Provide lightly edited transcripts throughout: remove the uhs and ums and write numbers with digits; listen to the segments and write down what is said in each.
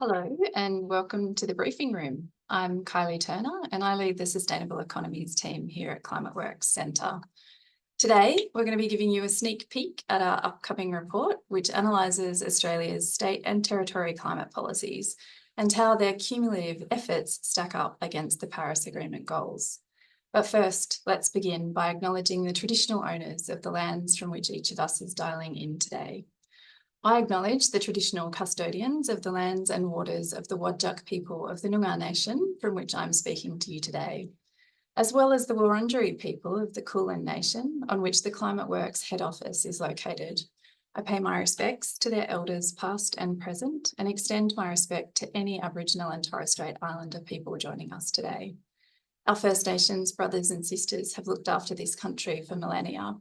Hello and welcome to the briefing room. I'm Kylie Turner and I lead the Sustainable Economies team here at Climateworks Centre. Today, we're going to be giving you a sneak peek at our upcoming report, which analyses Australia's state and territory climate policies and how their cumulative efforts stack up against the Paris Agreement goals. But first, let's begin by acknowledging the traditional owners of the lands from which each of us is dialing in today. I acknowledge the traditional custodians of the lands and waters of the Wadjuk people of the Noongar Nation, from which I'm speaking to you today, as well as the Wurundjeri people of the Kulin Nation, on which the Climateworks head office is located. I pay my respects to their elders past and present and extend my respect to any Aboriginal and Torres Strait Islander people joining us today. Our First Nations brothers and sisters have looked after this country for millennia.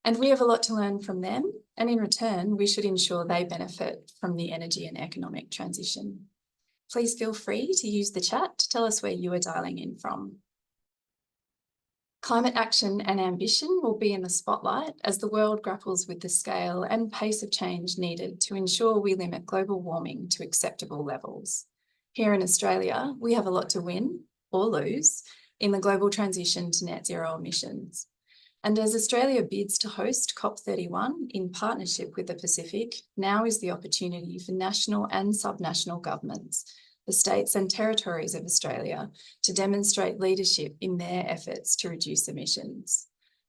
And we have a lot to learn from them, and in return, we should ensure they benefit from the energy and economic transition. Please feel free to use the chat to tell us where you are dialing in from. Climate action and ambition will be in the spotlight as the world grapples with the scale and pace of change needed to ensure we limit global warming to acceptable levels. Here in Australia, we have a lot to win or lose in the global transition to net zero emissions. And as Australia bids to host COP31 in partnership with the Pacific, now is the opportunity for national and subnational governments, the states and territories of Australia, to demonstrate leadership in their efforts to reduce emissions.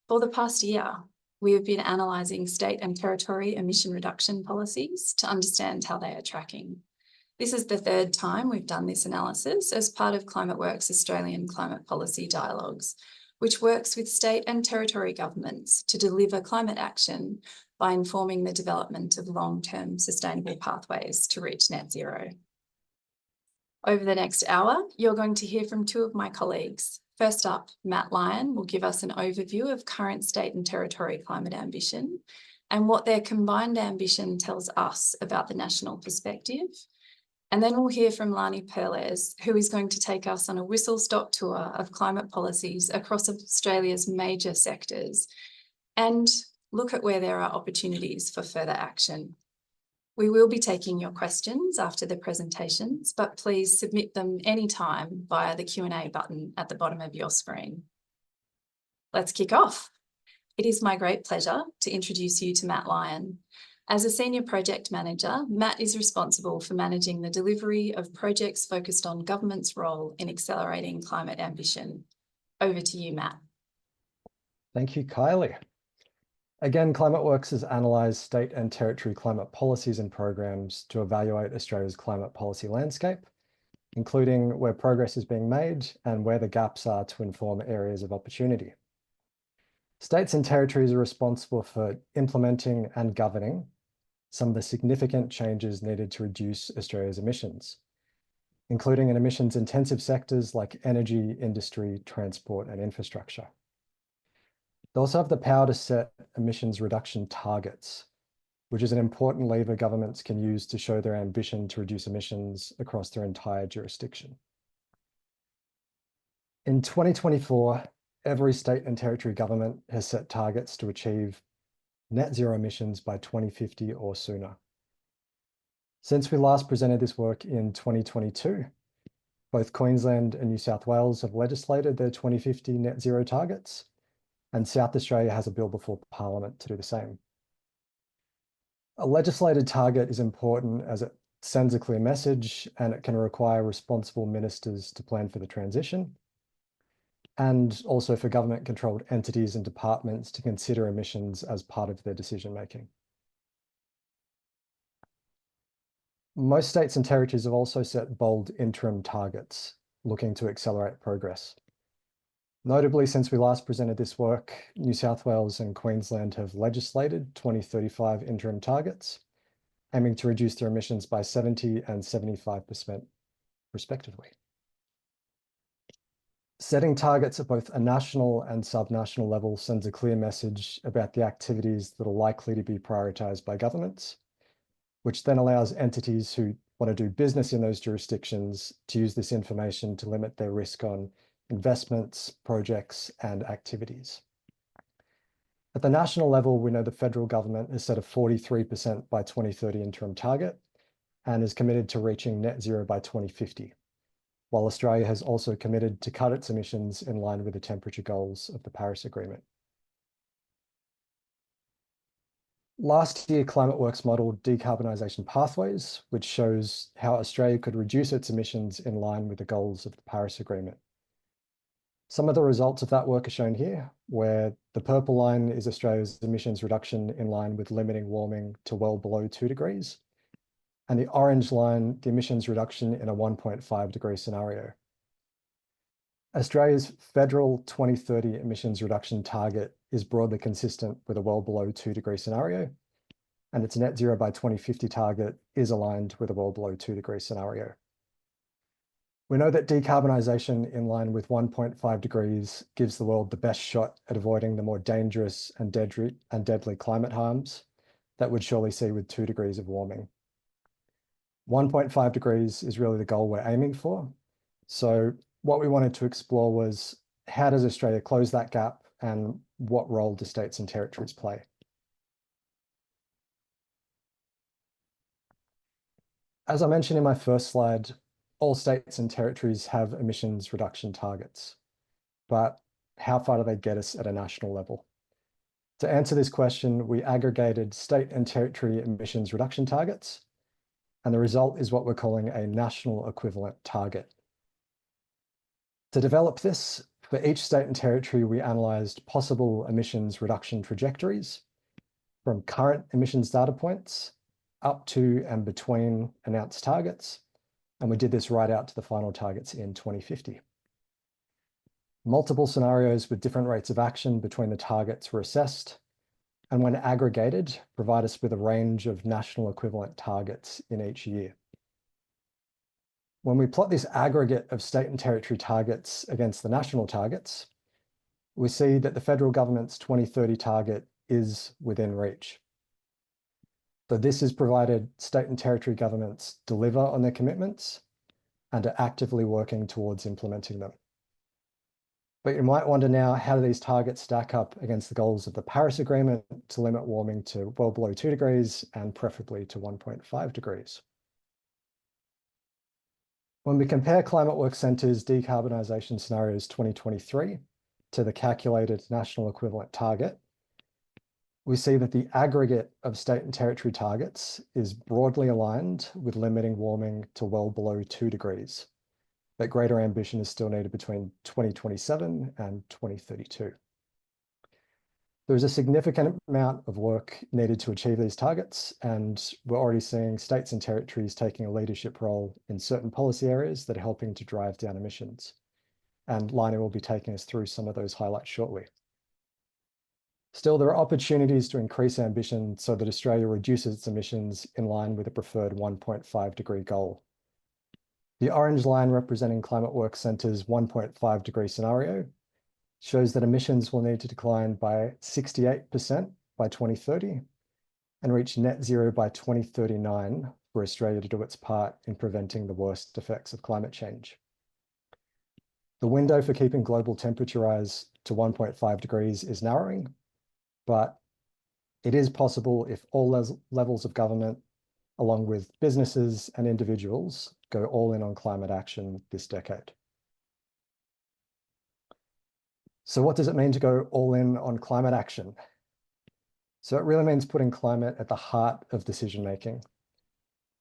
For the past year, we have been analysing state and territory emission reduction policies to understand how they are tracking. This is the third time we've done this analysis as part of Climateworks' Australian Climate Policy Dialogues, which works with state and territory governments to deliver climate action by informing the development of long-term sustainable pathways to reach net zero. Over the next hour, you're going to hear from two of my colleagues. First up, Matt Lyon will give us an overview of current state and territory climate ambition and what their combined ambition tells us about the national perspective. And then we'll hear from Lani Perlesz, who is going to take us on a whistle-stop tour of climate policies across Australia's major sectors and look at where there are opportunities for further action. We will be taking your questions after the presentations, but please submit them anytime via the Q&A button at the bottom of your screen. Let's kick off. It is my great pleasure to introduce you to Matt Lyon. As a Senior Project Manager, Matt is responsible for managing the delivery of projects focused on government's role in accelerating climate ambition. Over to you, Matt. Thank you, Kylie. Again, Climateworks has analysed state and territory climate policies and programs to evaluate Australia's climate policy landscape, including where progress is being made and where the gaps are to inform areas of opportunity. States and territories are responsible for implementing and governing some of the significant changes needed to reduce Australia's emissions, including in emissions-intensive sectors like energy, industry, transport, and infrastructure. They also have the power to set emissions reduction targets, which is an important lever governments can use to show their ambition to reduce emissions across their entire jurisdiction. In 2024, every state and territory government has set targets to achieve net zero emissions by 2050 or sooner. Since we last presented this work in 2022, both Queensland and New South Wales have legislated their 2050 net zero targets, and South Australia has a bill before Parliament to do the same. A legislated target is important as it sends a clear message and it can require responsible ministers to plan for the transition, and also for government-controlled entities and departments to consider emissions as part of their decision-making. Most states and territories have also set bold interim targets, looking to accelerate progress. Notably, since we last presented this work, New South Wales and Queensland have legislated 2035 interim targets, aiming to reduce their emissions by 70% and 75% respectively. Setting targets at both a national and subnational level sends a clear message about the activities that are likely to be prioritised by governments, which then allows entities who want to do business in those jurisdictions to use this information to limit their risk on investments, projects, and activities. At the national level, we know the federal government has set a 43% by 2030 interim target, and is committed to reaching net zero by 2050, while Australia has also committed to cut its emissions in line with the temperature goals of the Paris Agreement. Last year, Climateworks modelled decarbonisation pathways, which shows how Australia could reduce its emissions in line with the goals of the Paris Agreement. Some of the results of that work are shown here, where the purple line is Australia's emissions reduction in line with limiting warming to well below 2 degrees, and the orange line, the emissions reduction in a 1.5 degree scenario. Australia's federal 2030 emissions reduction target is broadly consistent with a well below 2 degree scenario, and its net zero by 2050 target is aligned with a well below 2 degree scenario. We know that decarbonisation in line with 1.5 degrees gives the world the best shot at avoiding the more dangerous and deadly climate harms that we'd surely see with 2 degrees of warming. 1.5 degrees is really the goal we're aiming for. So what we wanted to explore was, how does Australia close that gap, and what role do states and territories play? As I mentioned in my first slide, all states and territories have emissions reduction targets, but how far do they get us at a national level? To answer this question, we aggregated state and territory emissions reduction targets, and the result is what we're calling a national equivalent target. To develop this, for each state and territory, we analysed possible emissions reduction trajectories from current emissions data points up to and between announced targets, and we did this right out to the final targets in 2050. Multiple scenarios with different rates of action between the targets were assessed, and when aggregated, provide us with a range of national equivalent targets in each year. When we plot this aggregate of state and territory targets against the national targets, we see that the federal government's 2030 target is within reach. So this has provided state and territory governments deliver on their commitments and are actively working towards implementing them. But you might wonder now, how do these targets stack up against the goals of the Paris Agreement to limit warming to well below 2 degrees and preferably to 1.5 degrees? When we compare Climateworks Centre's decarbonisation scenarios 2023 to the calculated national equivalent target, we see that the aggregate of state and territory targets is broadly aligned with limiting warming to well below 2 degrees, but greater ambition is still needed between 2027 and 2032. There is a significant amount of work needed to achieve these targets, and we're already seeing states and territories taking a leadership role in certain policy areas that are helping to drive down emissions. And Lani will be taking us through some of those highlights shortly. Still, there are opportunities to increase ambition so that Australia reduces its emissions in line with a preferred 1.5 degree goal. The orange line representing Climateworks Centre's 1.5 degree scenario shows that emissions will need to decline by 68% by 2030 and reach net zero by 2039 for Australia to do its part in preventing the worst effects of climate change. The window for keeping global temperature rise to 1.5 degrees is narrowing, but it is possible if all levels of government, along with businesses and individuals, go all in on climate action this decade. So what does it mean to go all in on climate action? So it really means putting climate at the heart of decision-making.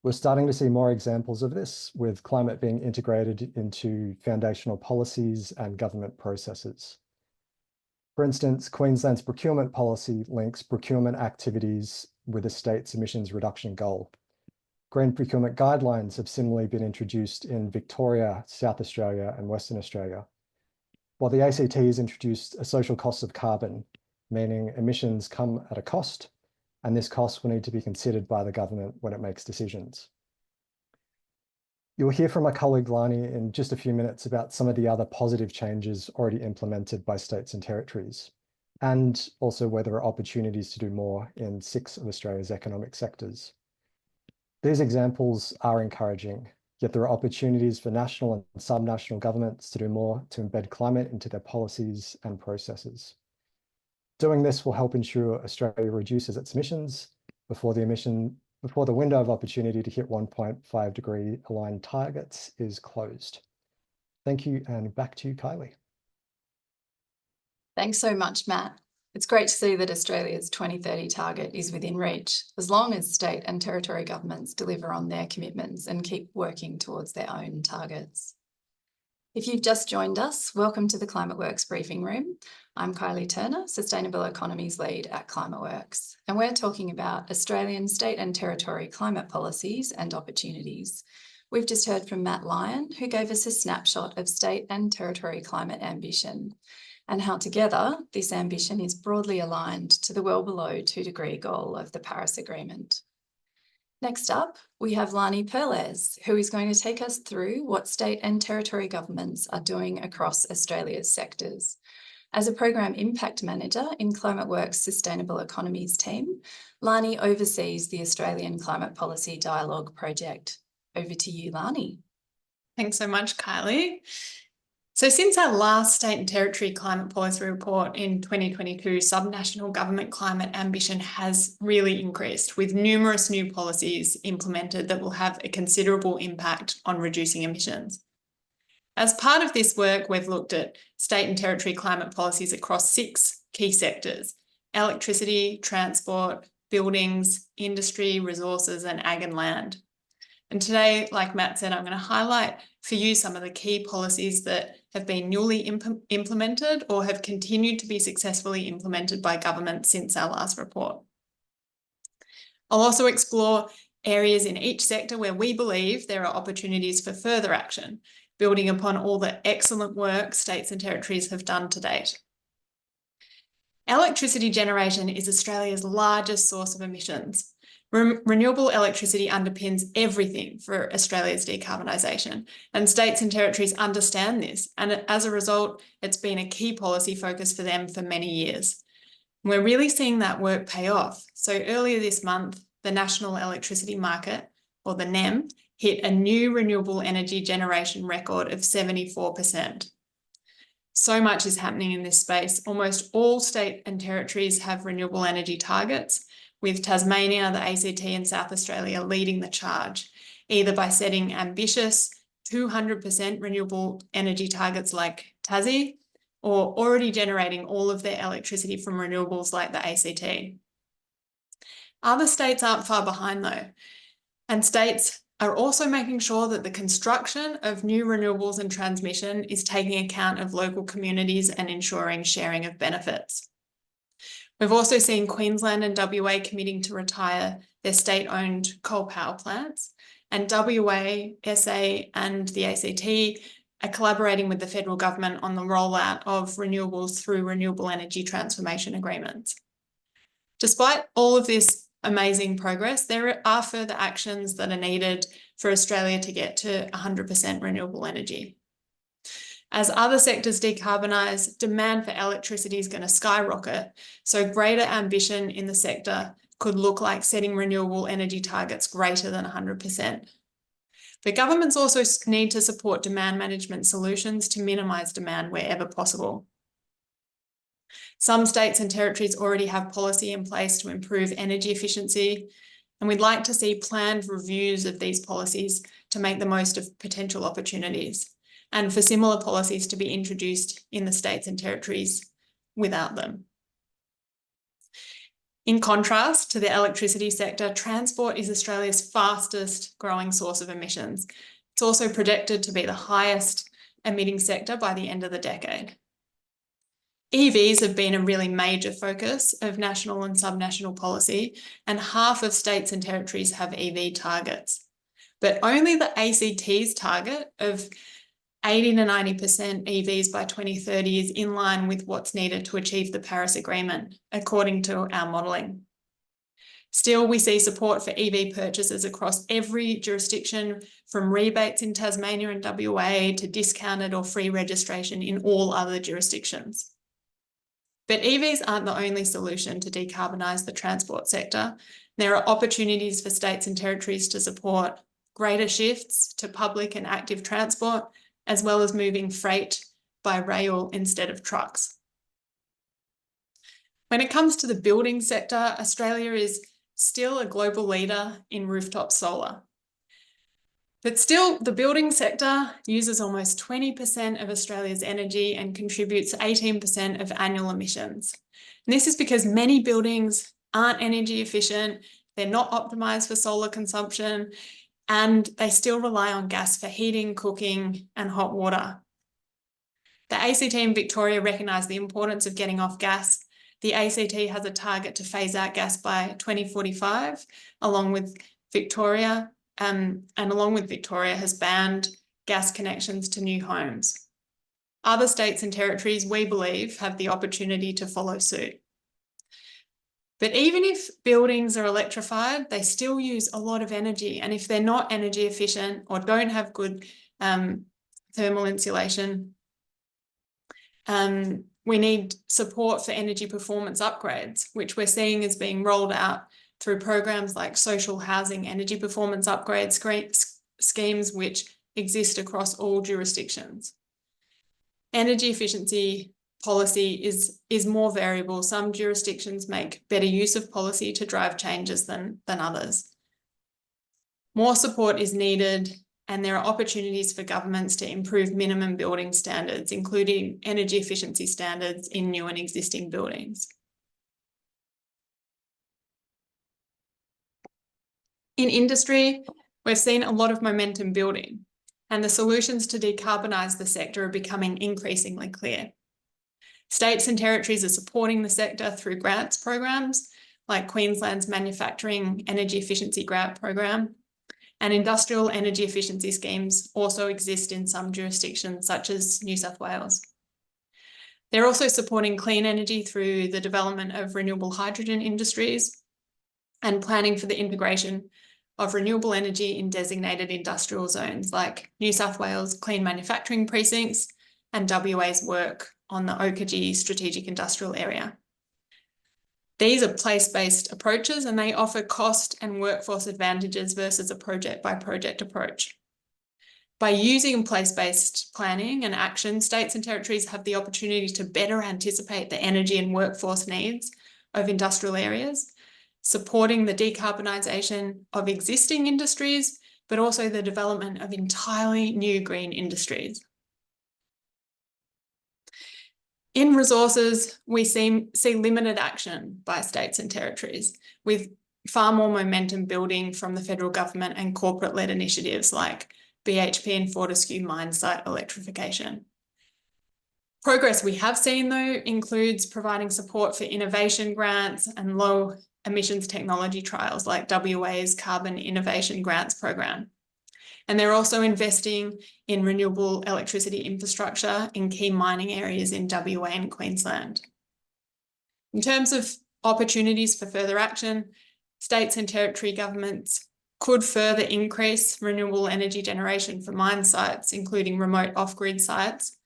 We're starting to see more examples of this, with climate being integrated into foundational policies and government processes. For instance, Queensland's procurement policy links procurement activities with the state's emissions reduction goal. Green procurement guidelines have similarly been introduced in Victoria, South Australia, and Western Australia, while the ACT has introduced a social cost of carbon, meaning emissions come at a cost, and this cost will need to be considered by the government when it makes decisions. You'll hear from my colleague Lani in just a few minutes about some of the other positive changes already implemented by states and territories, and also where there are opportunities to do more in 6 of Australia's economic sectors. These examples are encouraging, yet there are opportunities for national and subnational governments to do more to embed climate into their policies and processes. Doing this will help ensure Australia reduces its emissions before the before the window of opportunity to hit 1.5 degree aligned targets is closed. Thank you, and back to you, Kylie. Thanks so much, Matt. It's great to see that Australia's 2030 target is within reach, as long as state and territory governments deliver on their commitments and keep working towards their own targets. If you've just joined us, welcome to the Climateworks briefing room. I'm Kylie Turner, Sustainable Economies Lead at Climateworks, and we're talking about Australian state and territory climate policies and opportunities. We've just heard from Matt Lyon, who gave us a snapshot of state and territory climate ambition, and how together this ambition is broadly aligned to the well below 2 degree goal of the Paris Agreement. Next up, we have Lani Perlesz, who is going to take us through what state and territory governments are doing across Australia's sectors. As a Program Impact Manager in Climateworks' Sustainable Economies team, Lani oversees the Australian Climate Policy Dialogue Project. Over to you, Lani. Thanks so much, Kylie. So since our last state and territory climate policy report in 2022, subnational government climate ambition has really increased, with numerous new policies implemented that will have a considerable impact on reducing emissions. As part of this work, we've looked at state and territory climate policies across 6 key sectors: electricity, transport, buildings, industry, resources, and ag and land. And today, like Matt said, I'm going to highlight for you some of the key policies that have been newly implemented or have continued to be successfully implemented by government since our last report. I'll also explore areas in each sector where we believe there are opportunities for further action, building upon all the excellent work states and territories have done to date. Electricity generation is Australia's largest source of emissions. Renewable electricity underpins everything for Australia's decarbonisation, and states and territories understand this, and as a result, it's been a key policy focus for them for many years. We're really seeing that work pay off. So earlier this month, the National Electricity Market, or the NEM, hit a new renewable energy generation record of 74%. So much is happening in this space. Almost all state and territories have renewable energy targets, with Tasmania, the ACT and South Australia leading the charge, either by setting ambitious 200% renewable energy targets like Tassie, or already generating all of their electricity from renewables like the ACT. Other states aren't far behind though, and states are also making sure that the construction of new renewables and transmission is taking account of local communities and ensuring sharing of benefits. We've also seen Queensland and WA committing to retire their state-owned coal power plants, and WA, SA and the ACT are collaborating with the federal government on the rollout of renewables through renewable energy transformation agreements. Despite all of this amazing progress, there are further actions that are needed for Australia to get to 100% renewable energy. As other sectors decarbonise, demand for electricity is going to skyrocket, so greater ambition in the sector could look like setting renewable energy targets greater than 100%. But governments also need to support demand management solutions to minimise demand wherever possible. Some states and territories already have policy in place to improve energy efficiency, and we'd like to see planned reviews of these policies to make the most of potential opportunities, and for similar policies to be introduced in the states and territories without them. In contrast to the electricity sector, transport is Australia's fastest growing source of emissions. It's also projected to be the highest emitting sector by the end of the decade. EVs have been a really major focus of national and subnational policy, and half of states and territories have EV targets. But only the ACT's target of 80 to 90% EVs by 2030 is in line with what's needed to achieve the Paris Agreement, according to our modelling. Still, we see support for EV purchases across every jurisdiction, from rebates in Tasmania and WA to discounted or free registration in all other jurisdictions. But EVs aren't the only solution to decarbonise the transport sector. There are opportunities for states and territories to support greater shifts to public and active transport, as well as moving freight by rail instead of trucks. When it comes to the building sector, Australia is still a global leader in rooftop solar. But still, the building sector uses almost 20% of Australia's energy and contributes 18% of annual emissions. And this is because many buildings aren't energy efficient, they're not optimised for solar consumption, and they still rely on gas for heating, cooking, and hot water. The ACT and Victoria recognise the importance of getting off gas. The ACT has a target to phase out gas by 2045, along with Victoria, and along with Victoria has banned gas connections to new homes. Other states and territories, we believe, have the opportunity to follow suit. But even if buildings are electrified, they still use a lot of energy. And if they're not energy efficient or don't have good thermal insulation, we need support for energy performance upgrades, which we're seeing is being rolled out through programs like social housing energy performance upgrade schemes, which exist across all jurisdictions. Energy efficiency policy is more variable. Some jurisdictions make better use of policy to drive changes than others. More support is needed, and there are opportunities for governments to improve minimum building standards, including energy efficiency standards in new and existing buildings. In industry, we've seen a lot of momentum building, and the solutions to decarbonise the sector are becoming increasingly clear. States and territories are supporting the sector through grants programs like Queensland's Manufacturing Energy Efficiency Grant Program, and industrial energy efficiency schemes also exist in some jurisdictions such as New South Wales. They're also supporting clean energy through the development of renewable hydrogen industries and planning for the integration of renewable energy in designated industrial zones like New South Wales Clean Manufacturing Precincts and WA's work on the Oakajee Strategic Industrial Area. These are place-based approaches, and they offer cost and workforce advantages versus a project-by-project approach. By using place-based planning and action, states and territories have the opportunity to better anticipate the energy and workforce needs of industrial areas, supporting the decarbonisation of existing industries, but also the development of entirely new green industries. In resources, we see limited action by states and territories, with far more momentum building from the federal government and corporate-led initiatives like BHP and Fortescue mine site electrification. Progress we have seen, though, includes providing support for innovation grants and low emissions technology trials like WA's Carbon Innovation Grants Program. And they're also investing in renewable electricity infrastructure in key mining areas in WA and Queensland. In terms of opportunities for further action, states and territory governments could further increase renewable energy generation for mine sites, including remote off-grid sites,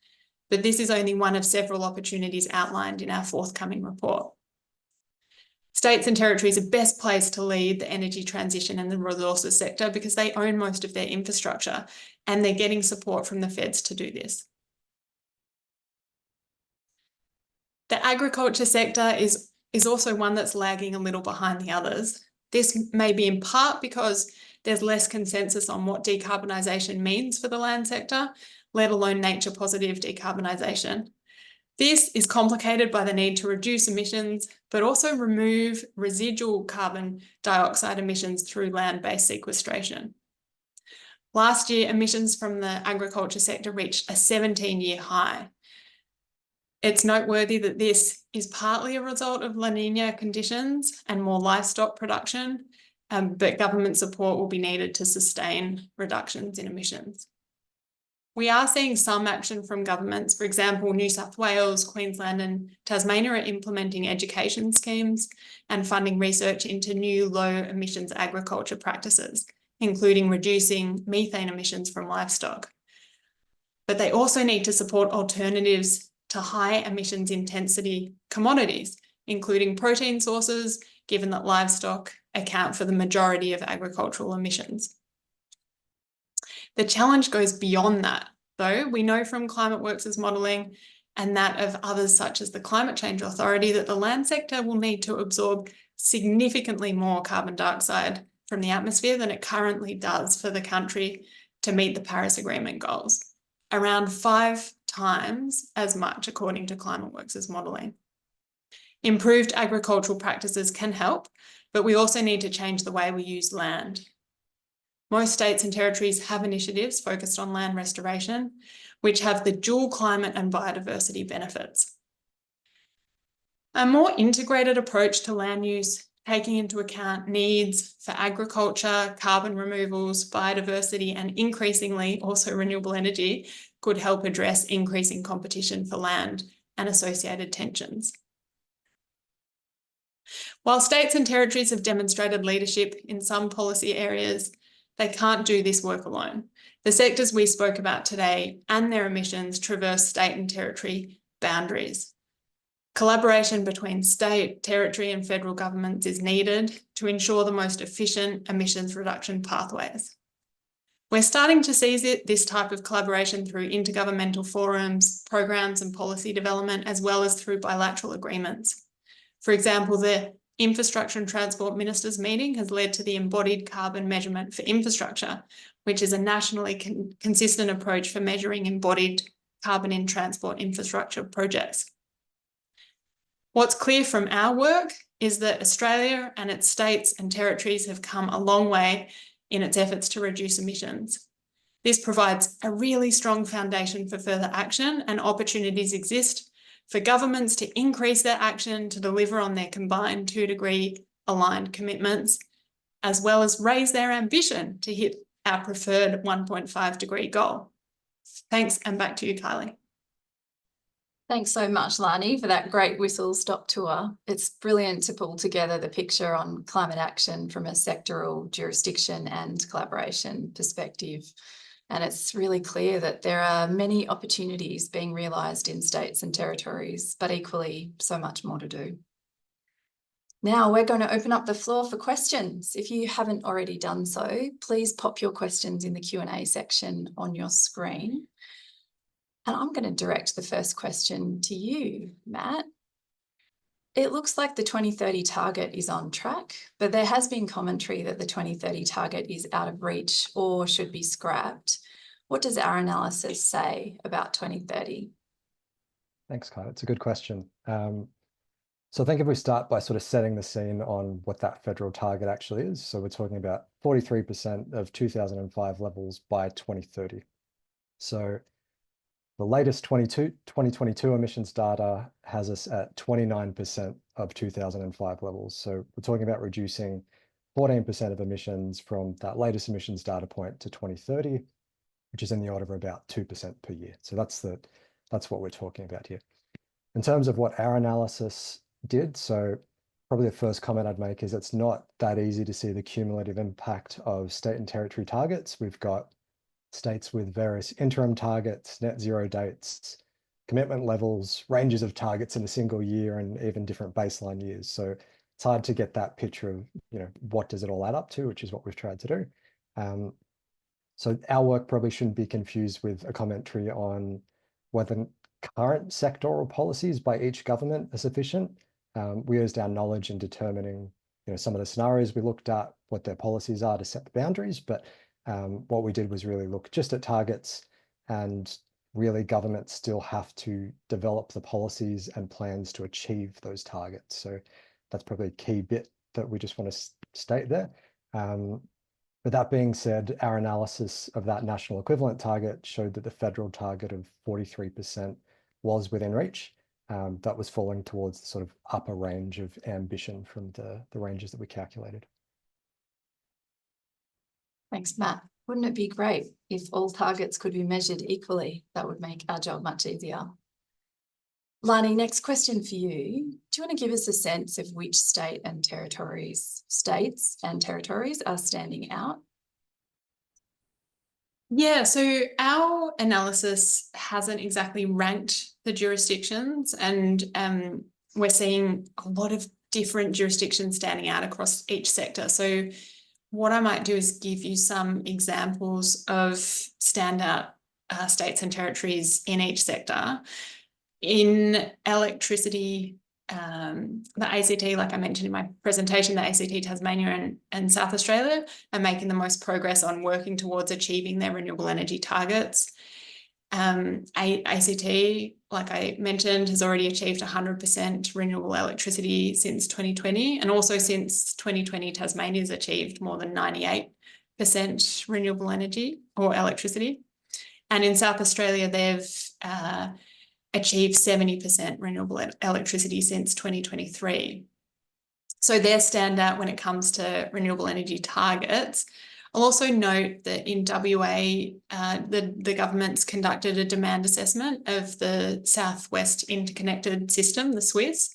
but this is only one of several opportunities outlined in our forthcoming report. States and territories are best placed to lead the energy transition in the resources sector because they own most of their infrastructure and they're getting support from the feds to do this. The agriculture sector is also one that's lagging a little behind the others. This may be in part because there's less consensus on what decarbonisation means for the land sector, let alone nature-positive decarbonisation. This is complicated by the need to reduce emissions, but also remove residual carbon dioxide emissions through land-based sequestration. Last year, emissions from the agriculture sector reached a 17-year high. It's noteworthy that this is partly a result of La Nina conditions and more livestock production, but government support will be needed to sustain reductions in emissions. We are seeing some action from governments. For example, New South Wales, Queensland and Tasmania are implementing education schemes and funding research into new low emissions agriculture practices, including reducing methane emissions from livestock. But they also need to support alternatives to high emissions intensity commodities, including protein sources, given that livestock account for the majority of agricultural emissions. The challenge goes beyond that, though. We know from Climateworks' modelling and that of others such as the Climate Change Authority that the land sector will need to absorb significantly more carbon dioxide from the atmosphere than it currently does for the country to meet the Paris Agreement goals, around 5 times as much according to Climateworks' modelling. Improved agricultural practices can help, but we also need to change the way we use land. Most states and territories have initiatives focused on land restoration, which have the dual climate and biodiversity benefits. A more integrated approach to land use, taking into account needs for agriculture, carbon removals, biodiversity, and increasingly also renewable energy, could help address increasing competition for land and associated tensions. While states and territories have demonstrated leadership in some policy areas, they can't do this work alone. The sectors we spoke about today and their emissions traverse state and territory boundaries. Collaboration between state, territory, and federal governments is needed to ensure the most efficient emissions reduction pathways. We're starting to see this type of collaboration through intergovernmental forums, programs, and policy development, as well as through bilateral agreements. For example, the Infrastructure and Transport Ministers meeting has led to the embodied carbon measurement for infrastructure, which is a nationally consistent approach for measuring embodied carbon in transport infrastructure projects. What's clear from our work is that Australia and its states and territories have come a long way in its efforts to reduce emissions. This provides a really strong foundation for further action, and opportunities exist for governments to increase their action to deliver on their combined 2-degree aligned commitments, as well as raise their ambition to hit our preferred 1.5-degree goal. Thanks, and back to you, Kylie. Thanks so much, Lani, for that great whistle-stop tour. It's brilliant to pull together the picture on climate action from a sectoral, jurisdiction and collaboration perspective. And it's really clear that there are many opportunities being realised in states and territories, but equally so much more to do. Now we're going to open up the floor for questions. If you haven't already done so, please pop your questions in the Q&A section on your screen. And I'm going to direct the first question to you, Matt. It looks like the 2030 target is on track, but there has been commentary that the 2030 target is out of reach or should be scrapped. What does our analysis say about 2030? Thanks, Kyle. It's a good question. So I think if we start by sort of setting the scene on what that federal target actually is. So we're talking about 43% of 2005 levels by 2030. So the latest 2022 emissions data has us at 29% of 2005 levels. So we're talking about reducing 14% of emissions from that latest emissions data point to 2030, which is in the order of about 2% per year. So that's what we're talking about here. In terms of what our analysis did, so probably the first comment I'd make is it's not that easy to see the cumulative impact of state and territory targets. We've got states with various interim targets, net zero dates, commitment levels, ranges of targets in a single year, and even different baseline years. So it's hard to get that picture of, what does it all add up to, which is what we've tried to do. So our work probably shouldn't be confused with a commentary on whether current sectoral policies by each government are sufficient. We used our knowledge in determining, some of the scenarios we looked at, what their policies are to set the boundaries, but what we did was really look just at targets, and really governments still have to develop the policies and plans to achieve those targets. So that's probably a key bit that we just want to state there. But that being said, our analysis of that national equivalent target showed that the federal target of 43% was within reach. That was falling towards the sort of upper range of ambition from the ranges that we calculated. Thanks, Matt. Wouldn't it be great if all targets could be measured equally? That would make our job much easier. Lani, next question for you. Do you want to give us a sense of which states and territories are standing out? Yeah, so our analysis hasn't exactly ranked the jurisdictions, and we're seeing a lot of different jurisdictions standing out across each sector. So what I might do is give you some examples of standout states and territories in each sector. In electricity, the ACT, like I mentioned in my presentation, the ACT, Tasmania and South Australia are making the most progress on working towards achieving their renewable energy targets. ACT, like I mentioned, has already achieved 100% renewable electricity since 2020. And also since 2020, Tasmania has achieved more than 98% renewable energy or electricity. And in South Australia, they've achieved 70% renewable electricity since 2023. So they're standout when it comes to renewable energy targets. I'll also note that in WA, the government's conducted a demand assessment of the Southwest Interconnected System, the SWIS,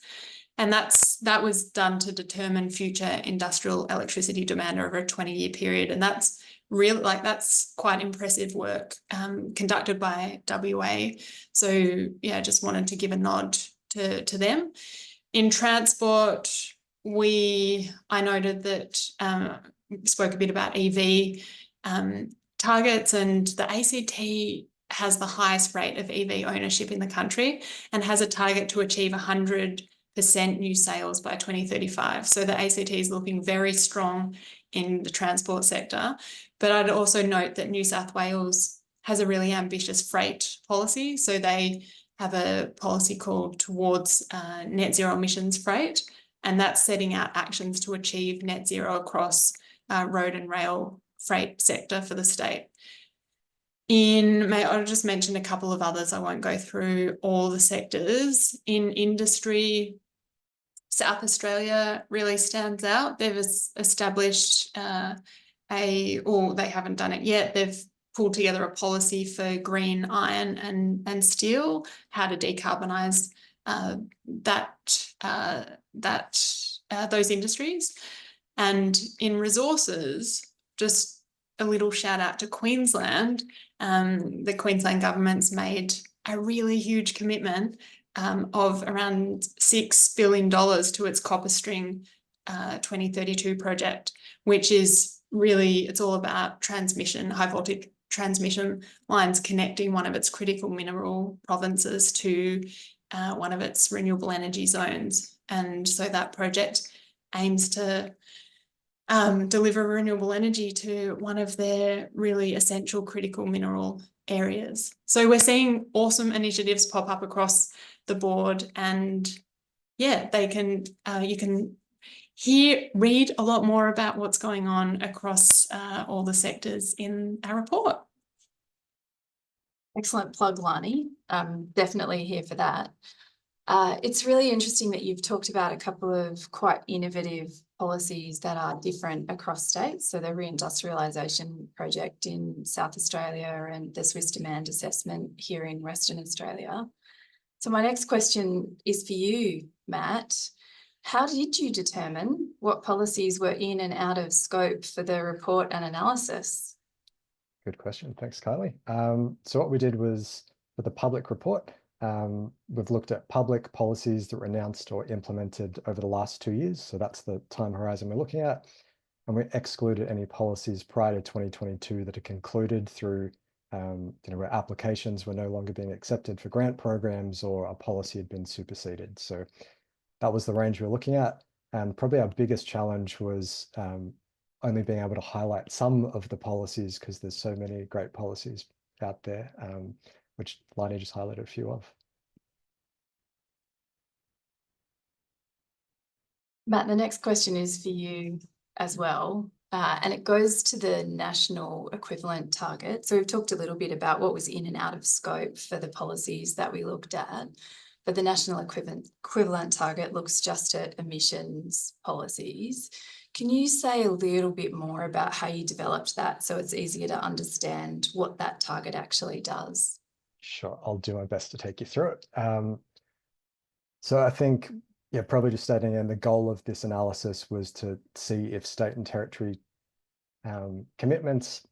and that was done to determine future industrial electricity demand over a 20-year period. And that's really, that's quite impressive work conducted by WA. So yeah, just wanted to give a nod to them. In transport, I noted that spoke a bit about EV targets, and the ACT has the highest rate of EV ownership in the country and has a target to achieve 100% new sales by 2035. So the ACT is looking very strong in the transport sector. But I'd also note that New South Wales has a really ambitious freight policy. So they have a policy called Towards Net Zero Emissions Freight, and that's setting out actions to achieve net zero across road and rail freight sector for the state. I'll just mention a couple of others. I won't go through all the sectors. In industry, South Australia really stands out. They've established or they haven't done it yet. They've pulled together a policy for green iron and steel, how to decarbonise those industries. And in resources, just a little shout out to Queensland. The Queensland government's made a really huge commitment of around $6 billion to its Copper String 2032 project, which is really, it's all about transmission, high voltage transmission lines connecting one of its critical mineral provinces to one of its renewable energy zones. And so that project aims to deliver renewable energy to one of their really essential critical mineral areas. So we're seeing awesome initiatives pop up across the board, and yeah, you can read a lot more about what's going on across all the sectors in our report. Excellent plug, Lani. Definitely here for that. It's really interesting that you've talked about a couple of quite innovative policies that are different across states. So the reindustrialisation project in South Australia and the Swiss demand assessment here in Western Australia. So my next question is for you, Matt. How did you determine what policies were in and out of scope for the report and analysis? Good question. Thanks, Kylie. So what we did was, for the public report, we've looked at public policies that were announced or implemented over the last 2 years. So that's the time horizon we're looking at. And we excluded any policies prior to 2022 that are concluded through, where applications were no longer being accepted for grant programs or a policy had been superseded. So that was the range we were looking at. And probably our biggest challenge was only being able to highlight some of the policies, because there's so many great policies out there, which Lani just highlighted a few of. Matt, the next question is for you as well, and it goes to the national equivalent target. So we've talked a little bit about what was in and out of scope for the policies that we looked at, but the national equivalent target looks just at emissions policies. Can you say a little bit more about how you developed that so it's easier to understand what that target actually does? Sure, I'll do my best to take you through it. So I think, probably just stating in, the goal of this analysis was to see if state and territory commitments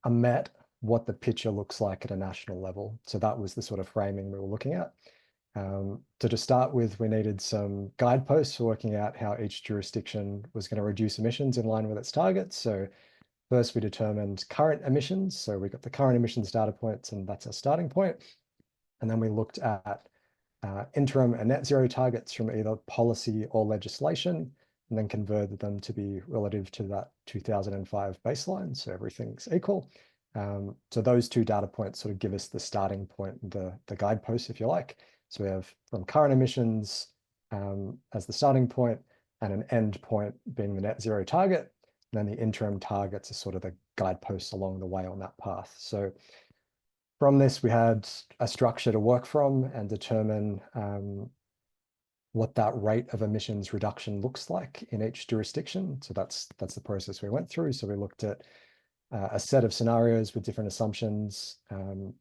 are met, what the picture looks like at a national level. So that was the sort of framing we were looking at. So to start with, we needed some guideposts for working out how each jurisdiction was going to reduce emissions in line with its targets. So first we determined current emissions. So we got the current emissions data points, and that's our starting point. And then we looked at interim and net zero targets from either policy or legislation, and then converted them to be relative to that 2005 baseline, so everything's equal. So those two data points sort of give us the starting point, the guidepost, if you like. So we have from current emissions as the starting point, and an end point being the net zero target. And then the interim targets are sort of the guideposts along the way on that path. So from this, we had a structure to work from and determine what that rate of emissions reduction looks like in each jurisdiction. So that's the process we went through. So we looked at a set of scenarios with different assumptions. In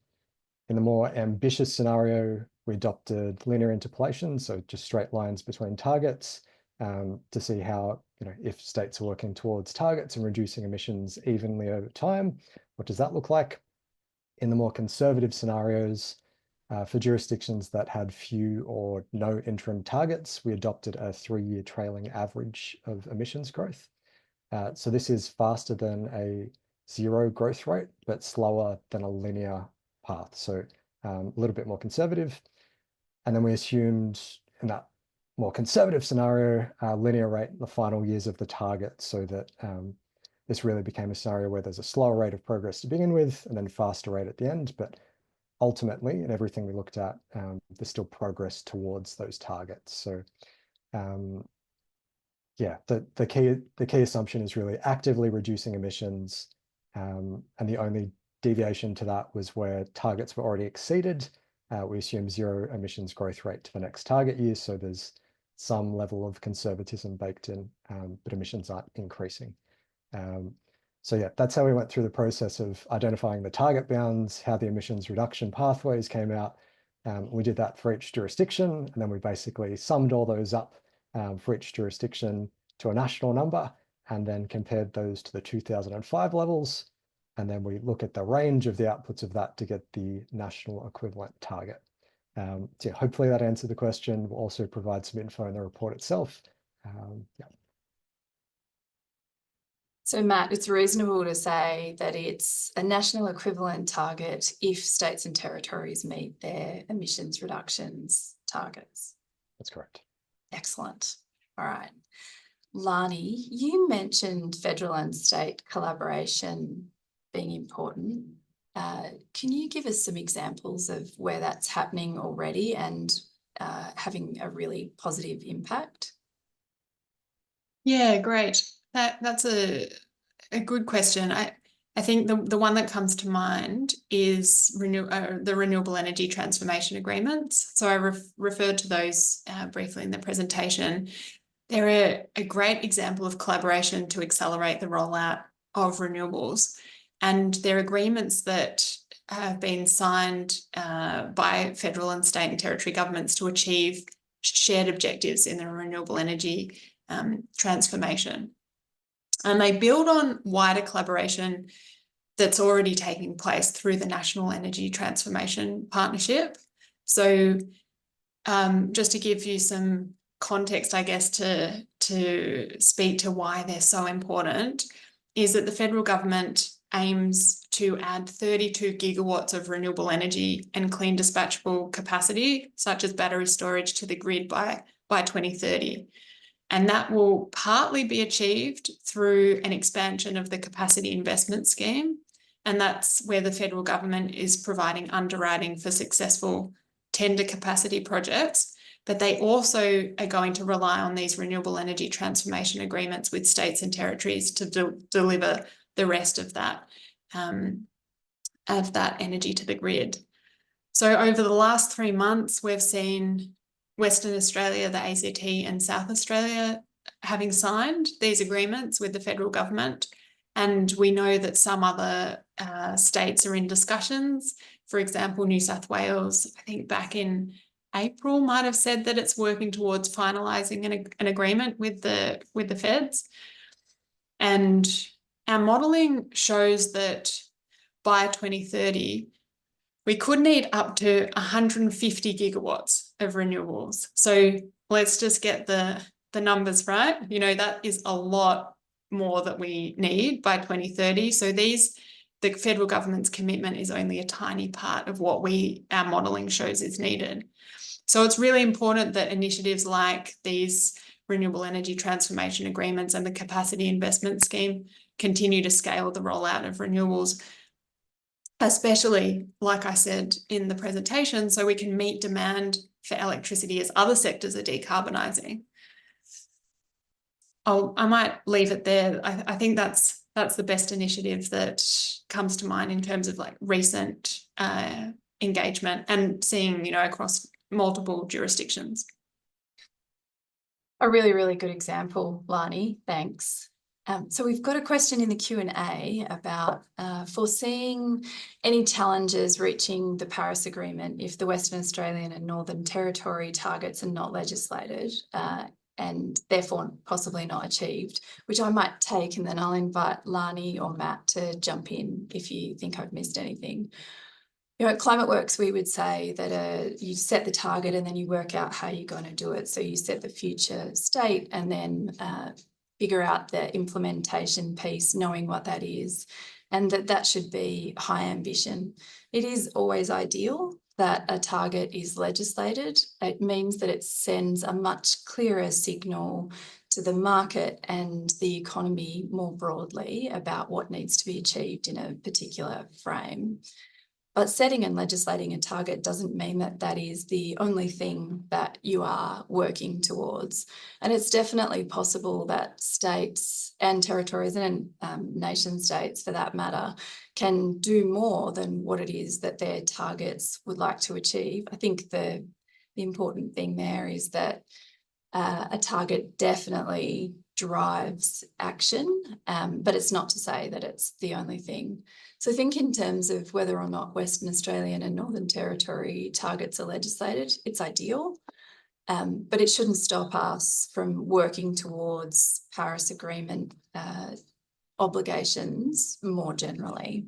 the more ambitious scenario, we adopted linear interpolation, so just straight lines between targets, to see how, if states are working towards targets and reducing emissions evenly over time, what does that look like? In the more conservative scenarios, for jurisdictions that had few or no interim targets, we adopted a 3-year trailing average of emissions growth. So this is faster than a zero growth rate, but slower than a linear path. So a little bit more conservative. And then we assumed in that more conservative scenario, linear rate in the final years of the target, so that this really became a scenario where there's a slower rate of progress to begin with and then faster rate at the end. But ultimately, in everything we looked at, there's still progress towards those targets. So yeah, the key assumption is really actively reducing emissions, and the only deviation to that was where targets were already exceeded. We assume zero emissions growth rate to the next target year, so there's some level of conservatism baked in, but emissions aren't increasing. So yeah, that's how we went through the process of identifying the target bounds, how the emissions reduction pathways came out. We did that for each jurisdiction, and then we basically summed all those up for each jurisdiction to a national number, and then compared those to the 2005 levels. And then we look at the range of the outputs of that to get the national equivalent target. So yeah, hopefully that answered the question. We'll also provide some info in the report itself. Yeah. So Matt, it's reasonable to say that it's a national equivalent target if states and territories meet their emissions reductions targets. That's correct. Excellent. All right. Lani, you mentioned federal and state collaboration being important. Can you give us some examples of where that's happening already and having a really positive impact? Yeah, great. That's a good question. I think the one that comes to mind is the renewable energy transformation agreements. So I referred to those briefly in the presentation. They're a great example of collaboration to accelerate the rollout of renewables. And they're agreements that have been signed by federal and state and territory governments to achieve shared objectives in the renewable energy transformation. And they build on wider collaboration that's already taking place through the National Energy Transformation Partnership. So just to give you some context, I guess, to speak to why they're so important, is that the federal government aims to add 32 gigawatts of renewable energy and clean dispatchable capacity, such as battery storage, to the grid by 2030. And that will partly be achieved through an expansion of the capacity investment scheme. And that's where the federal government is providing underwriting for successful tender capacity projects. But they also are going to rely on these renewable energy transformation agreements with states and territories to deliver the rest of that energy to the grid. So over the last 3 months, we've seen Western Australia, the ACT, and South Australia having signed these agreements with the federal government. And we know that some other states are in discussions. For example, New South Wales, I think back in April, might have said that it's working towards finalising an agreement with the feds. And our modelling shows that by 2030, we could need up to 150 gigawatts of renewables. So let's just get the numbers right. That is a lot more that we need by 2030. So these the federal government's commitment is only a tiny part of what our modelling shows is needed. So it's really important that initiatives like these renewable energy transformation agreements and the capacity investment scheme continue to scale the rollout of renewables, especially, like I said in the presentation, so we can meet demand for electricity as other sectors are decarbonising. I might leave it there. I think that's the best initiative that comes to mind in terms of like recent engagement and seeing, you know, across multiple jurisdictions. A really, really good example, Lani. Thanks. So we've got a question in the Q&A about foreseeing any challenges reaching the Paris Agreement if the Western Australian and Northern Territory targets are not legislated and therefore possibly not achieved, which I might take, and then I'll invite Lani or Matt to jump in if you think I've missed anything. You know, at Climateworks, we would say that you set the target and then you work out how you're going to do it. So you set the future state and then figure out the implementation piece, knowing what that is, and that should be high ambition. It is always ideal that a target is legislated. It means that it sends a much clearer signal to the market and the economy more broadly about what needs to be achieved in a particular frame. But setting and legislating a target doesn't mean that that is the only thing that you are working towards. And it's definitely possible that states and territories and nation states, for that matter, can do more than what it is that their targets would like to achieve. I think the important thing there is that a target definitely drives action, but it's not to say that it's the only thing. So think in terms of whether or not Western Australian and Northern Territory targets are legislated. It's ideal, but it shouldn't stop us from working towards Paris Agreement obligations more generally.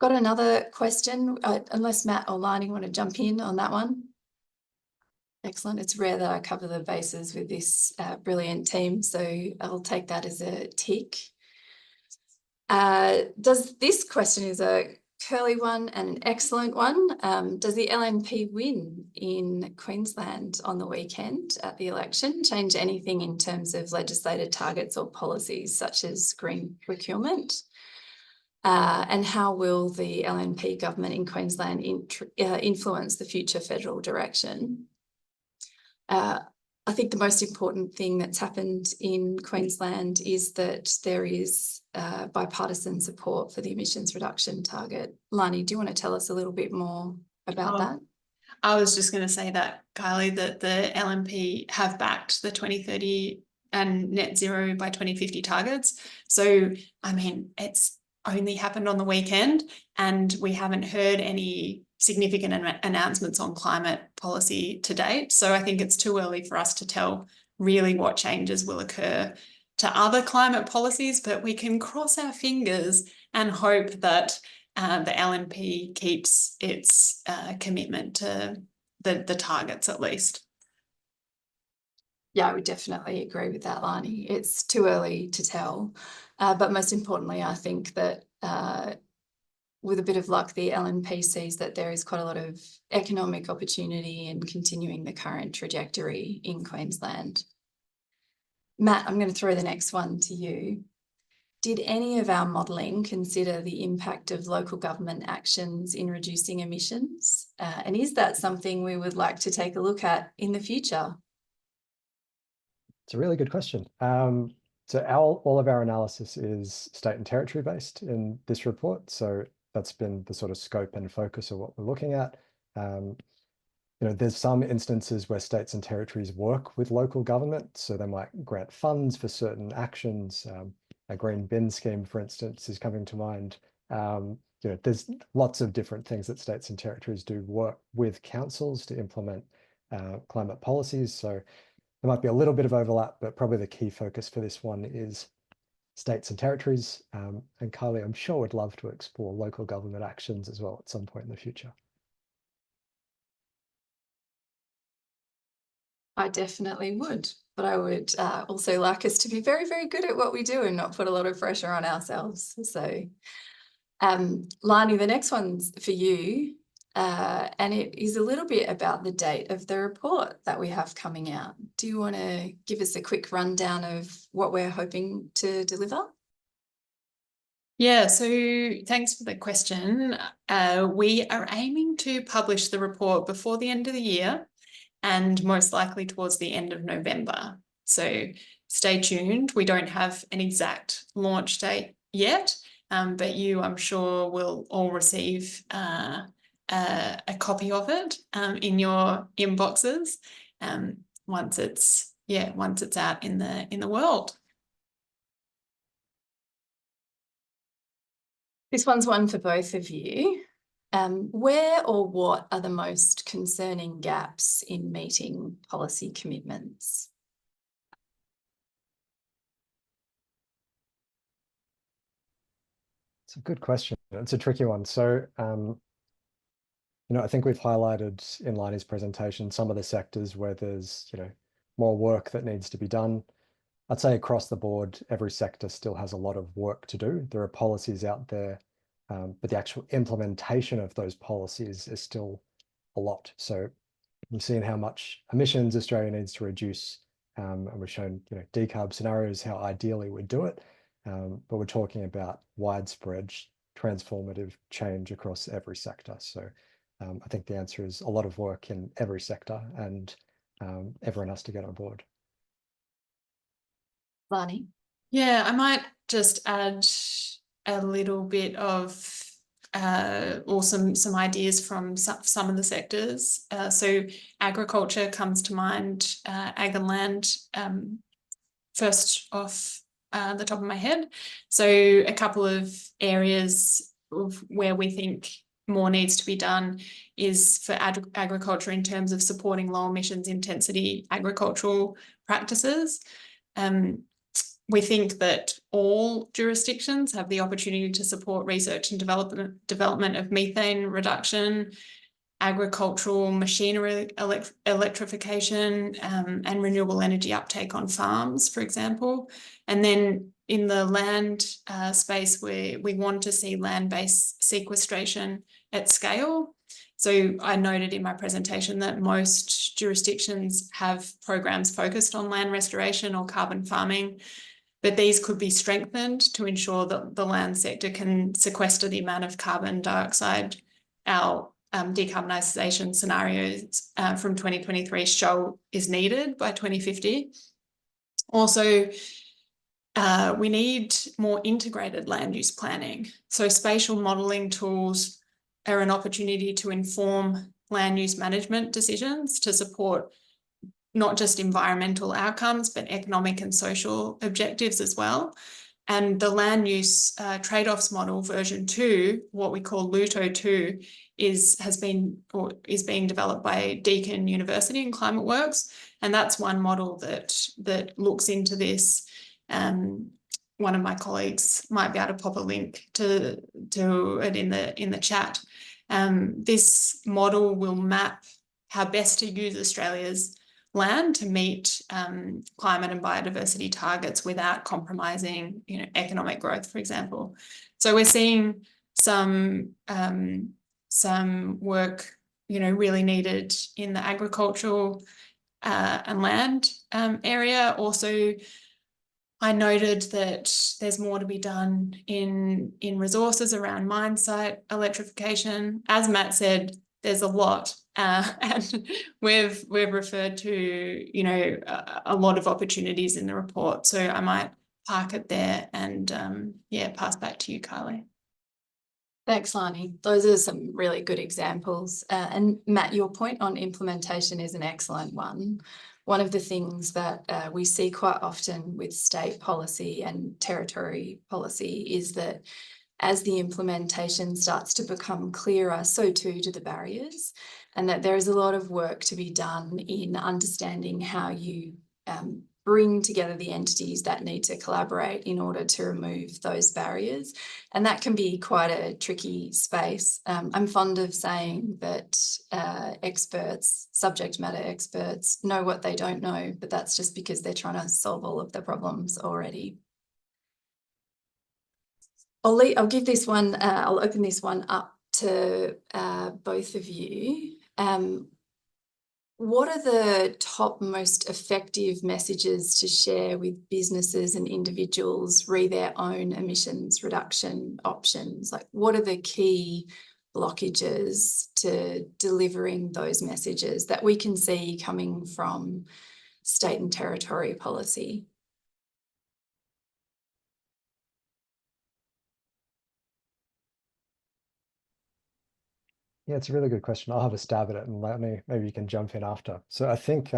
Got another question, unless Matt or Lani want to jump in on that one. Excellent. It's rare that I cover the bases with this brilliant team, so I'll take that as a tick. This question is a curly one and an excellent one. Does the LNP win in Queensland on the weekend at the election change anything in terms of legislated targets or policies such as green procurement? And how will the LNP government in Queensland influence the future federal direction? I think the most important thing that's happened in Queensland is that there is bipartisan support for the emissions reduction target. Lani, do you want to tell us a little bit more about that? I was just going to say that, Kylie, that the LNP have backed the 2030 and net zero by 2050 targets. So, I mean, it's only happened on the weekend and we haven't heard any significant announcements on climate policy to date. So I think it's too early for us to tell really what changes will occur to other climate policies, but we can cross our fingers and hope that the LNP keeps its commitment to the targets at least. Yeah, I would definitely agree with that, Lani. It's too early to tell. But most importantly, I think that with a bit of luck, the LNP sees that there is quite a lot of economic opportunity in continuing the current trajectory in Queensland. Matt, I'm going to throw the next one to you. Did any of our modelling consider the impact of local government actions in reducing emissions? And is that something we would like to take a look at in the future? It's a really good question. So all of our analysis is state and territory based in this report. So that's been the sort of scope and focus of what we're looking at. You know, there's some instances where states and territories work with local government. So they might grant funds for certain actions. A green bin scheme, for instance, is coming to mind. You know, there's lots of different things that states and territories do work with councils to implement climate policies. So there might be a little bit of overlap, but probably the key focus for this one is states and territories. And Kylie, I'm sure would love to explore local government actions as well at some point in the future. I definitely would. but I would also like us to be very, very good at what we do and not put a lot of pressure on ourselves. So, Lani, the next one's for you, and it is a little bit about the date of the report that we have coming out. Do you want to give us a quick rundown of what we're hoping to deliver? Yeah, so thanks for the question. We are aiming to publish the report before the end of the year and most likely towards the end of November. So stay tuned. We don't have an exact launch date yet, but you, I'm sure, will all receive a copy of it in your inboxes once it's out in the world. This one's one for both of you. Where or what are the most concerning gaps in meeting policy commitments? It's a good question. It's a tricky one. So, I think we've highlighted in Lani's presentation some of the sectors where there's, more work that needs to be done. I'd say across the board, every sector still has a lot of work to do. There are policies out there, but the actual implementation of those policies is still a lot. So we've seen how much emissions Australia needs to reduce, and we've shown, decarb scenarios, how ideally we'd do it. But we're talking about widespread transformative change across every sector. So I think the answer is a lot of work in every sector, and everyone has to get on board. Lani? Yeah, I might just add a little bit of or some ideas from some of the sectors. So agriculture comes to mind, ag and land, first off the top of my head. So a couple of areas of where we think more needs to be done is for agriculture in terms of supporting low emissions intensity agricultural practices. We think that all jurisdictions have the opportunity to support research and development of methane reduction, agricultural machinery electrification, and renewable energy uptake on farms, for example. And then in the land space, we want to see land-based sequestration at scale. So I noted in my presentation that most jurisdictions have programs focused on land restoration or carbon farming, but these could be strengthened to ensure that the land sector can sequester the amount of carbon dioxide our decarbonisation scenarios from 2023 show is needed by 2050. Also, we need more integrated land use planning. So spatial modelling tools are an opportunity to inform land use management decisions to support not just environmental outcomes, but economic and social objectives as well. And the land use trade-offs model version 2, what we call LUTO 2, is being developed by Deakin University and Climateworks. And that's one model that looks into this. One of my colleagues might be able to pop a link to it in the chat. This model will map how best to use Australia's land to meet climate and biodiversity targets without compromising, economic growth, for example. So we're seeing some work, really needed in the agricultural and land area. Also, I noted that there's more to be done in resources around mine site electrification. As Matt said, there's a lot. And we've referred to, a lot of opportunities in the report. So I might park it there and, pass back to you, Kylie. Thanks, Lani. Those are some really good examples. And Matt, your point on implementation is an excellent one. One of the things that we see quite often with state policy and territory policy is that as the implementation starts to become clearer, so too do the barriers, and that there is a lot of work to be done in understanding how you bring together the entities that need to collaborate in order to remove those barriers. And that can be quite a tricky space. I'm fond of saying that experts, subject matter experts, know what they don't know, but that's just because they're trying to solve all of the problems already. I'll give this one, I'll open this one up to both of you. What are the top most effective messages to share with businesses and individuals re their own emissions reduction options? Like, what are the key blockages to delivering those messages that we can see coming from state and territory policy? Yeah, it's a really good question. I'll have a stab at it and maybe you can jump in after. So I think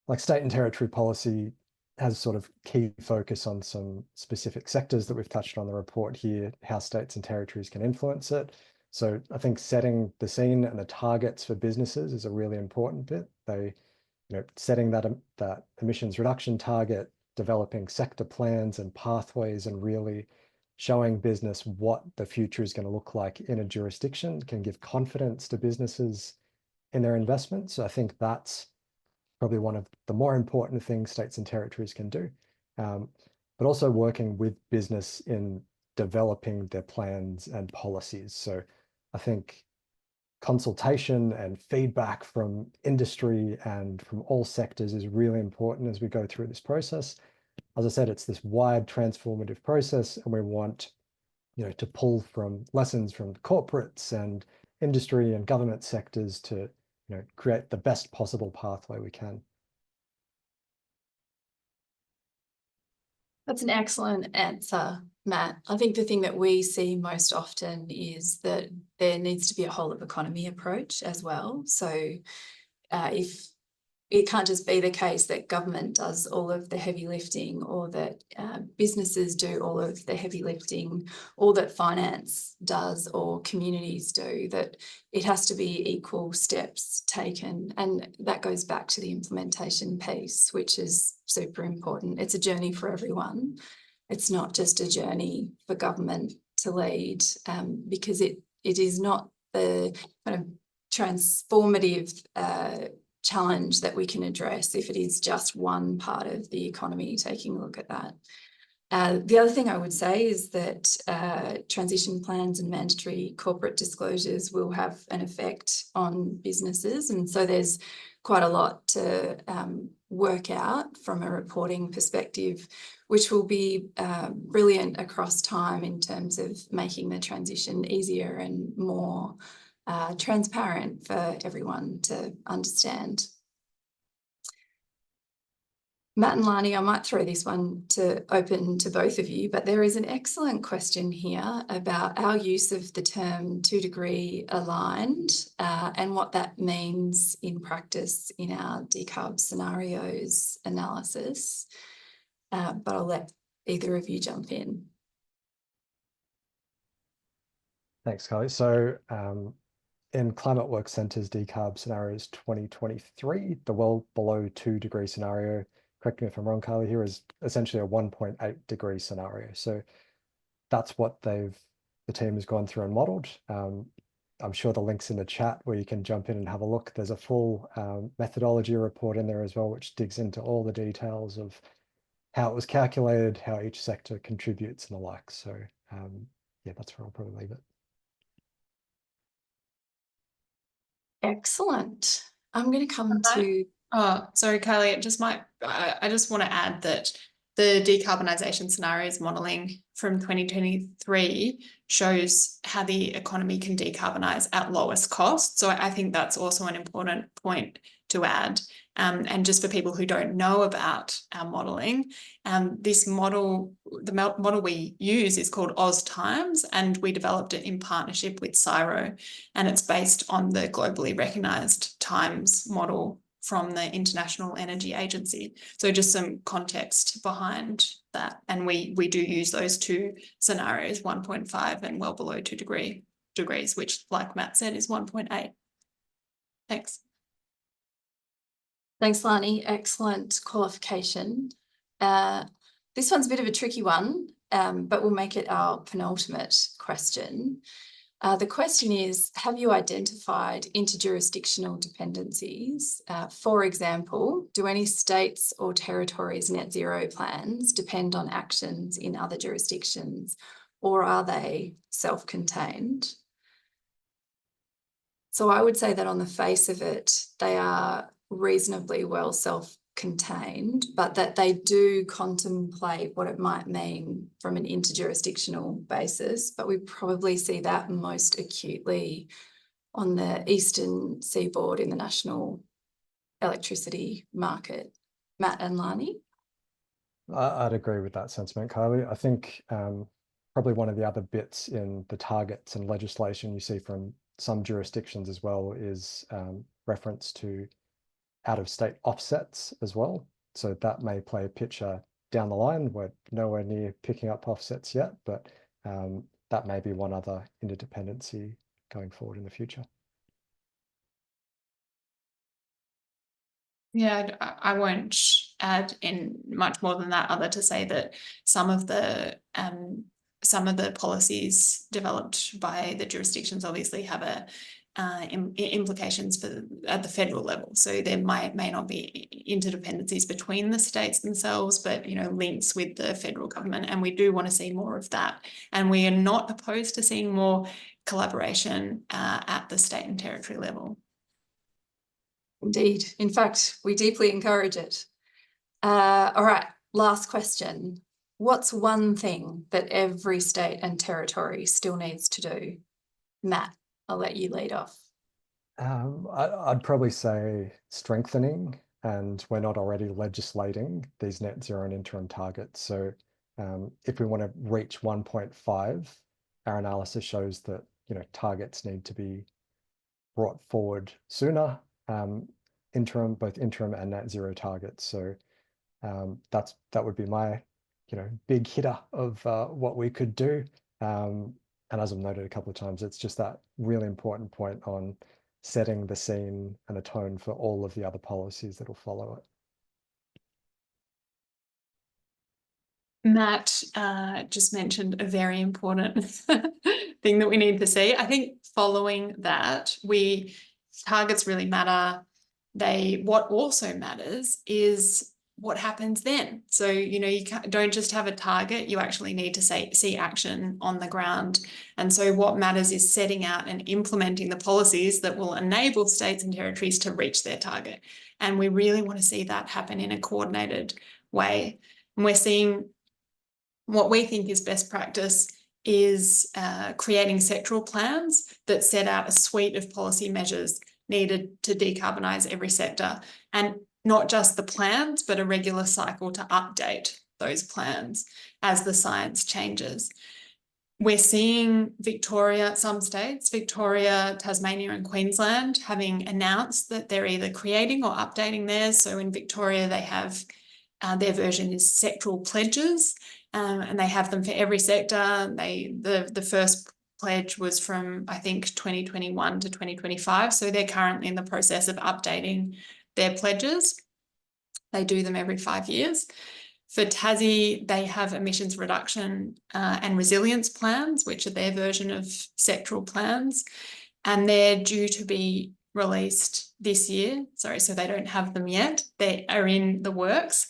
like state and territory policy has sort of key focus on some specific sectors that we've touched on in the report here, how states and territories can influence it. So I think setting the scene and the targets for businesses is a really important bit. Setting that emissions reduction target, developing sector plans and pathways, and really showing business what the future is going to look like in a jurisdiction can give confidence to businesses in their investments. So I think that's probably one of the more important things states and territories can do, but also working with business in developing their plans and policies. So I think consultation and feedback from industry and from all sectors is really important as we go through this process. As I said, it's this wide transformative process, and we want, to pull from lessons from corporates and industry and government sectors to, create the best possible pathway we can. That's an excellent answer, Matt. I think the thing that we see most often is that there needs to be a whole of economy approach as well. So if it can't just be the case that government does all of the heavy lifting, or that businesses do all of the heavy lifting, or that finance does, or communities do, that it has to be equal steps taken. And that goes back to the implementation piece, which is super important. It's a journey for everyone. It's not just a journey for government to lead, because it is not the kind of transformative challenge that we can address if it is just one part of the economy taking a look at that. The other thing I would say is that transition plans and mandatory corporate disclosures will have an effect on businesses, and so there's quite a lot to work out from a reporting perspective, which will be brilliant across time in terms of making the transition easier and more transparent for everyone to understand. Matt and Lani, I might throw this one open to both of you, but there is an excellent question here about our use of the term 2-degree aligned and what that means in practice in our decarb scenarios analysis. But I'll let either of you jump in. Thanks, Kylie. So in Climateworks Centre's decarb scenarios 2023, the well below 2-degree scenario, correct me if I'm wrong, Kylie, here is essentially a 1.8-degree scenario. So that's what the team has gone through and modelled. I'm sure the link's in the chat where you can jump in and have a look. There's a full methodology report in there as well, which digs into all the details of how it was calculated, how each sector contributes and the like. So yeah, that's where I'll probably leave it. Excellent. I'm going to come to... Oh, sorry, Kylie, I just want to add that the decarbonisation scenarios modelling from 2023 shows how the economy can decarbonise at lowest cost. So I think that's also an important point to add. And just for people who don't know about our modelling, this model, the model we use is called AusTimes, and we developed it in partnership with CSIRO, and it's based on the globally recognised Times model from the International Energy Agency. So just some context behind that. And we do use those two scenarios, 1.5 and well below 2 degrees, which, like Matt said, is 1.8. Thanks. Thanks, Lani. Excellent qualification. This one's a bit of a tricky one, but we'll make it our penultimate question. The question is, have you identified interjurisdictional dependencies? For example, do any states or territories' net zero plans depend on actions in other jurisdictions, or are they self-contained? So I would say that on the face of it, they are reasonably well self-contained, but that they do contemplate what it might mean from an interjurisdictional basis. But we probably see that most acutely on the eastern seaboard in the national electricity market. Matt and Lani? I'd agree with that sentiment, Kylie. I think probably one of the other bits in the targets and legislation you see from some jurisdictions as well is reference to out-of-state offsets as well. So that may play a picture down the line. We're nowhere near picking up offsets yet, but that may be one other interdependency going forward in the future. Yeah, I won't add in much more than that, other to say that some of the policies developed by the jurisdictions obviously have implications at the federal level. So there may not be interdependencies between the states themselves, but links with the federal government, and we do want to see more of that. And we are not opposed to seeing more collaboration at the state and territory level. Indeed. In fact, we deeply encourage it. All right, last question. What's one thing that every state and territory still needs to do? Matt, I'll let you lead off. I'd probably say strengthening, and we're not already legislating these net zero and interim targets. So if we want to reach 1.5, our analysis shows that targets need to be brought forward sooner, both interim and net zero targets. So that would be my big hitter of what we could do. And as I've noted a couple of times, it's just that really important point on setting the scene and a tone for all of the other policies that will follow it. Matt just mentioned a very important thing that we need to see. I think following that, targets really matter. What also matters is what happens then. So, you don't just have a target, you actually need to see action on the ground. And so what matters is setting out and implementing the policies that will enable states and territories to reach their target. And we really want to see that happen in a coordinated way. And we're seeing what we think is best practice is creating sectoral plans that set out a suite of policy measures needed to decarbonise every sector, and not just the plans, but a regular cycle to update those plans as the science changes. We're seeing some states, Victoria, Tasmania and Queensland, having announced that they're either creating or updating theirs. So in Victoria, they have their version is sectoral pledges, and they have them for every sector. The first pledge was from, I think, 2021 to 2025. So they're currently in the process of updating their pledges. They do them every 5 years. For Tassie, they have emissions reduction and resilience plans, which are their version of sectoral plans, and they're due to be released this year. Sorry, so they don't have them yet. They are in the works.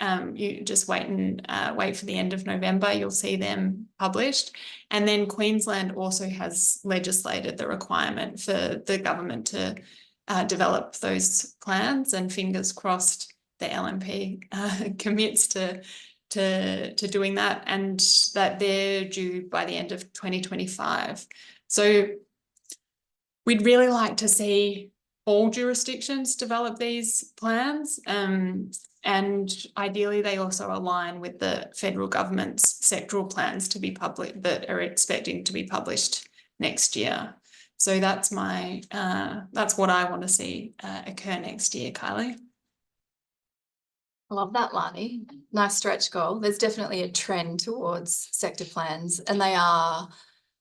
You just wait for the end of November, you'll see them published. And then Queensland also has legislated the requirement for the government to develop those plans, and fingers crossed the LNP commits to doing that, and that they're due by the end of 2025. So we'd really like to see all jurisdictions develop these plans, and ideally they also align with the federal government's sectoral plans to be published, that are expecting to be published next year. So that's what I want to see occur next year, Kylie. I love that, Lani. Nice stretch goal. There's definitely a trend towards sector plans, and they are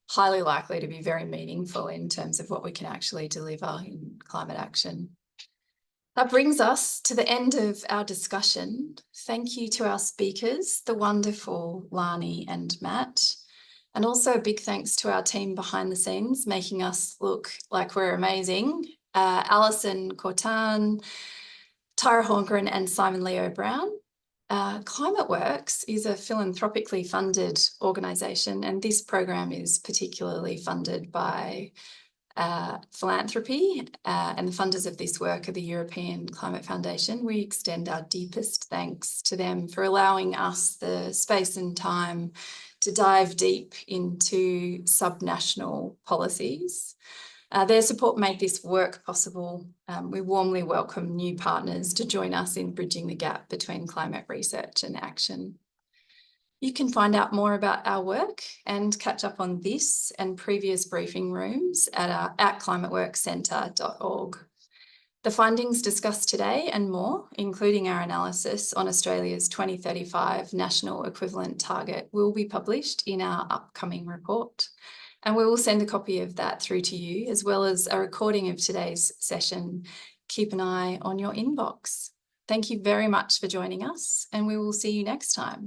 highly likely to be very meaningful in terms of what we can actually deliver in climate action. That brings us to the end of our discussion. Thank you to our speakers, the wonderful Lani and Matt. And also a big thanks to our team behind the scenes, making us look like we're amazing. Alison Cortan, Tyra Horngren and Simon Leo Brown. Climateworks is a philanthropically funded organisation, and this program is particularly funded by philanthropy, and the funders of this work are the European Climate Foundation. We extend our deepest thanks to them for allowing us the space and time to dive deep into subnational policies. Their support made this work possible. We warmly welcome new partners to join us in bridging the gap between climate research and action. You can find out more about our work and catch up on this and previous briefing rooms at climateworkscentre.org. The findings discussed today and more, including our analysis on Australia's 2035 national equivalent target, will be published in our upcoming report. And we will send a copy of that through to you, as well as a recording of today's session. Keep an eye on your inbox. Thank you very much for joining us, and we will see you next time.